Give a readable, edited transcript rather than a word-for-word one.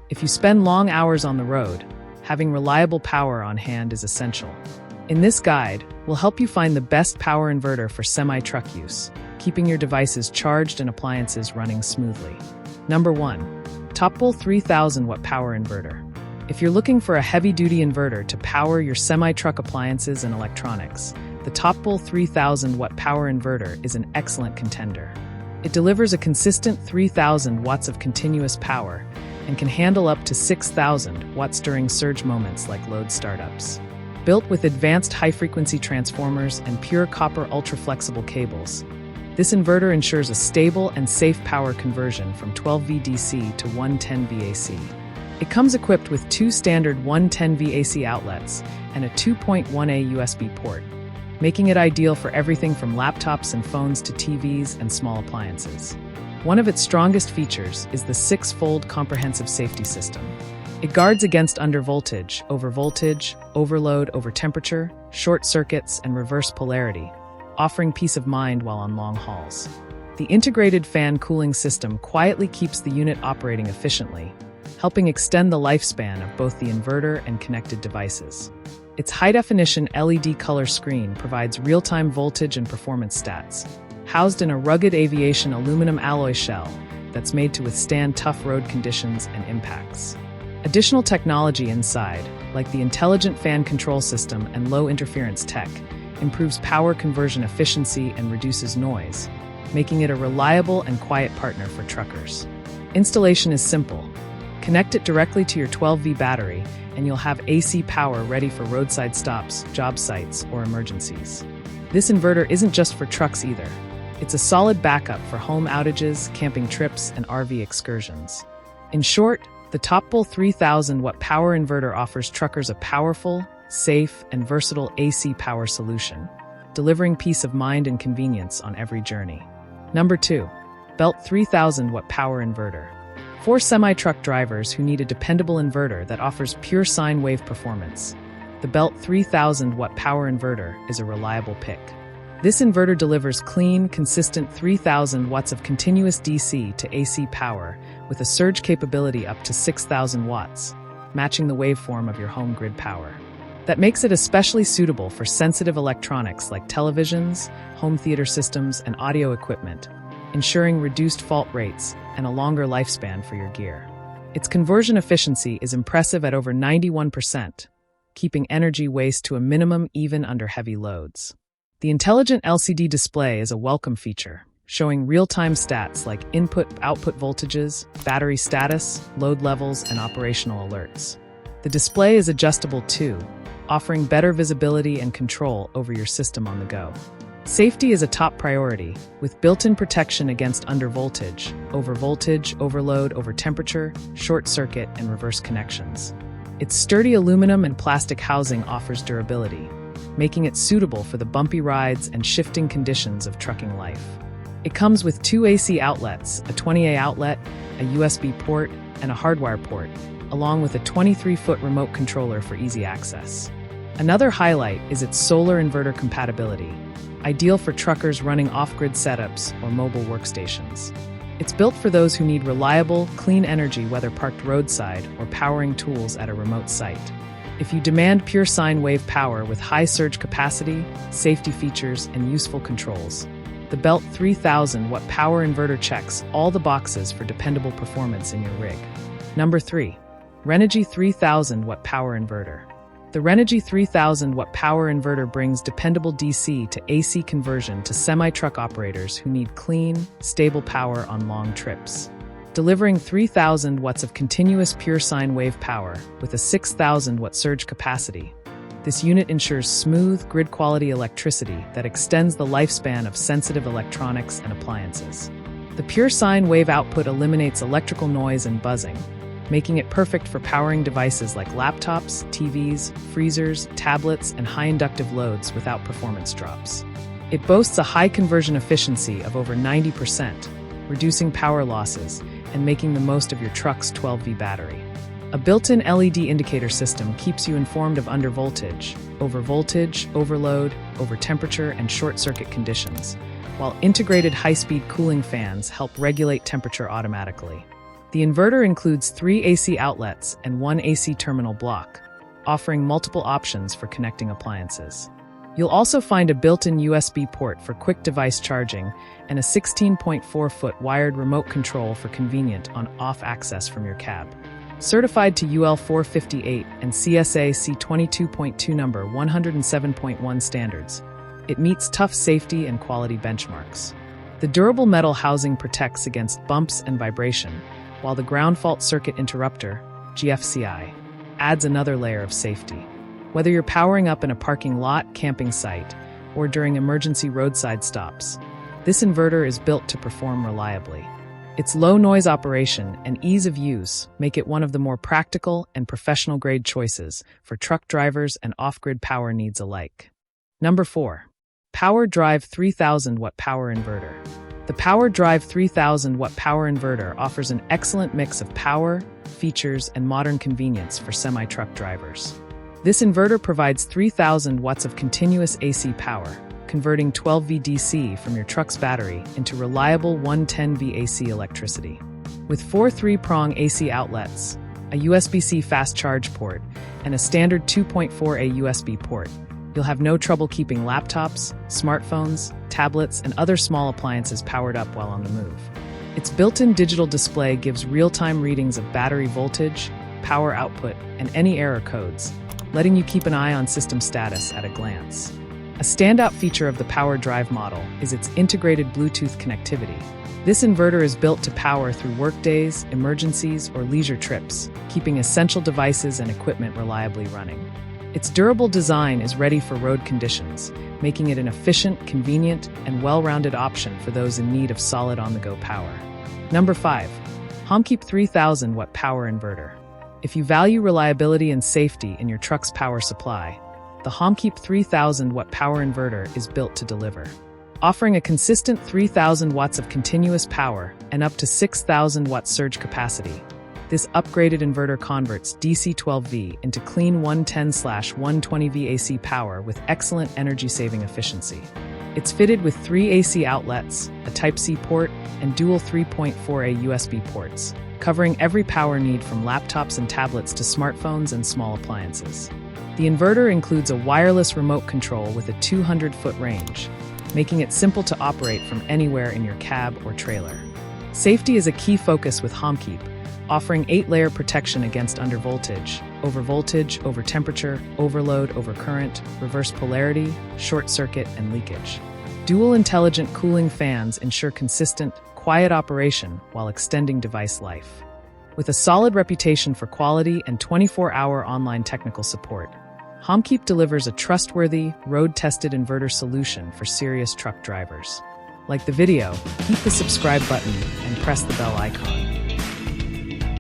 If you spend long hours on the road, having reliable power on hand is essential. In this guide, we'll help you find the best power inverter for semi-truck use, keeping your devices charged and appliances running smoothly. Number 1. Topbull 3000 watt power inverter. If you're looking for a heavy-duty inverter to power your semi-truck appliances and electronics, the Topbull 3000 watt power inverter is an excellent contender. It delivers a consistent 3000 watts of continuous power and can handle up to 6000 watts during surge moments like load startups. Built with advanced high-frequency transformers and pure copper ultra-flexible cables, this inverter ensures a stable and safe power conversion from 12V DC to 110 VAC. It comes equipped with 2 standard 110 VAC outlets and a 2.1A USB port, making it ideal for everything from laptops and phones to TVs and small appliances. One of its strongest features is the 6-fold comprehensive safety system. It guards against undervoltage, overvoltage, overload, overtemperature, short circuits, and reverse polarity, offering peace of mind while on long hauls. The integrated fan cooling system quietly keeps the unit operating efficiently, helping extend the lifespan of both the inverter and connected devices. Its high-definition LED color screen provides real-time voltage and performance stats, housed in a rugged aviation aluminum alloy shell that's made to withstand tough road conditions and impacts. Additional technology inside, like the intelligent fan control system and low interference tech, improves power conversion efficiency and reduces noise, making it a reliable and quiet partner for truckers. Installation is simple. Connect it directly to your 12V battery, and you'll have AC power ready for roadside stops, job sites, or emergencies. This inverter isn't just for trucks either. It's a solid backup for home outages, camping trips, and RV excursions. In short, the Topbull 3000 watt power inverter offers truckers a powerful, safe, and versatile AC power solution, delivering peace of mind and convenience on every journey. Number 2. Belttt 3000 watt power inverter. For semi-truck drivers who need a dependable inverter that offers pure sine wave performance, the Belttt 3000 watt power inverter is a reliable pick. This inverter delivers clean, consistent 3000 watts of continuous DC to AC power with a surge capability up to 6000 watts, matching the waveform of your home grid power. That makes it especially suitable for sensitive electronics like televisions, home theater systems, and audio equipment, ensuring reduced fault rates and a longer lifespan for your gear. Its conversion efficiency is impressive at over 91%, keeping energy waste to a minimum even under heavy loads. The intelligent LCD display is a welcome feature, showing real-time stats like input-output voltages, battery status, load levels, and operational alerts. The display is adjustable too, offering better visibility and control over your system on the go. Safety is a top priority, with built-in protection against undervoltage, overvoltage, overload, overtemperature, short circuit, and reverse connections. Its sturdy aluminum and plastic housing offers durability, making it suitable for the bumpy rides and shifting conditions of trucking life. It comes with 2 AC outlets, a 20A outlet, a USB port, and a hardwire port, along with a 23-foot remote controller for easy access. Another highlight is its solar inverter compatibility, ideal for truckers running off-grid setups or mobile workstations. It's built for those who need reliable, clean energy whether parked roadside or powering tools at a remote site. If you demand pure sine wave power with high surge capacity, safety features, and useful controls, the Belttt 3000 watt power inverter checks all the boxes for dependable performance in your rig. Number 3. Renogy 3000 watt power inverter. The Renogy 3000 watt power inverter brings dependable DC to AC conversion to semi-truck operators who need clean, stable power on long trips. Delivering 3000 watts of continuous pure sine wave power with a 6000 watt surge capacity, this unit ensures smooth, grid-quality electricity that extends the lifespan of sensitive electronics and appliances. The pure sine wave output eliminates electrical noise and buzzing, making it perfect for powering devices like laptops, TVs, freezers, tablets, and high-inductive loads without performance drops. It boasts a high conversion efficiency of over 90%, reducing power losses and making the most of your truck's 12V battery. A built-in LED indicator system keeps you informed of undervoltage, overvoltage, overload, overtemperature, and short-circuit conditions, while integrated high-speed cooling fans help regulate temperature automatically. The inverter includes 3 AC outlets and 1 AC terminal block, offering multiple options for connecting appliances. You'll also find a built-in USB port for quick device charging and a 16.4-foot wired remote control for convenient on-off access from your cab. Certified to UL 458 and CSA C22.2 number 107.1 standards, it meets tough safety and quality benchmarks. The durable metal housing protects against bumps and vibration, while the ground fault circuit interrupter, GFCI, adds another layer of safety. Whether you're powering up in a parking lot, camping site, or during emergency roadside stops, this inverter is built to perform reliably. Its low noise operation and ease of use make it one of the more practical and professional-grade choices for truck drivers and off-grid power needs alike. Number 4. Power Drive 3000-watt power inverter. The Power Drive 3000-watt power inverter offers an excellent mix of power, features, and modern convenience for semi-truck drivers. This inverter provides 3,000 watts of continuous AC power, converting 12V DC from your truck's battery into reliable 110V AC electricity. With 4 3-prong AC outlets, a USB-C fast charge port, and a standard 2.4A USB port, you'll have no trouble keeping laptops, smartphones, tablets, and other small appliances powered up while on the move. Its built-in digital display gives real-time readings of battery voltage, power output, and any error codes, letting you keep an eye on system status at a glance. A standout feature of the Power Drive model is its integrated Bluetooth connectivity. This inverter is built to power through workdays, emergencies, or leisure trips, keeping essential devices and equipment reliably running. Its durable design is ready for road conditions, making it an efficient, convenient, and well-rounded option for those in need of solid on-the-go power. Number 5. Homkeep 3000-watt power inverter. If you value reliability and safety in your truck's power supply, the Homkeep 3000-watt power inverter is built to deliver. Offering a consistent 3,000 watts of continuous power and up to 6,000 watt surge capacity, this upgraded inverter converts DC 12V into clean 110/120V AC power with excellent energy-saving efficiency. It's fitted with 3 AC outlets, a Type-C port, and dual 3.4A USB ports, covering every power need from laptops and tablets to smartphones and small appliances. The inverter includes a wireless remote control with a 200-foot range, making it simple to operate from anywhere in your cab or trailer. Safety is a key focus with Homkeep, offering 8-layer protection against undervoltage, overvoltage, overtemperature, overload, overcurrent, reverse polarity, short circuit, and leakage. Dual intelligent cooling fans ensure consistent, quiet operation while extending device life. With a solid reputation for quality and 24-hour online technical support, Homkeep delivers a trustworthy, road-tested inverter solution for serious truck drivers. Like the video, hit the subscribe button and press the bell icon.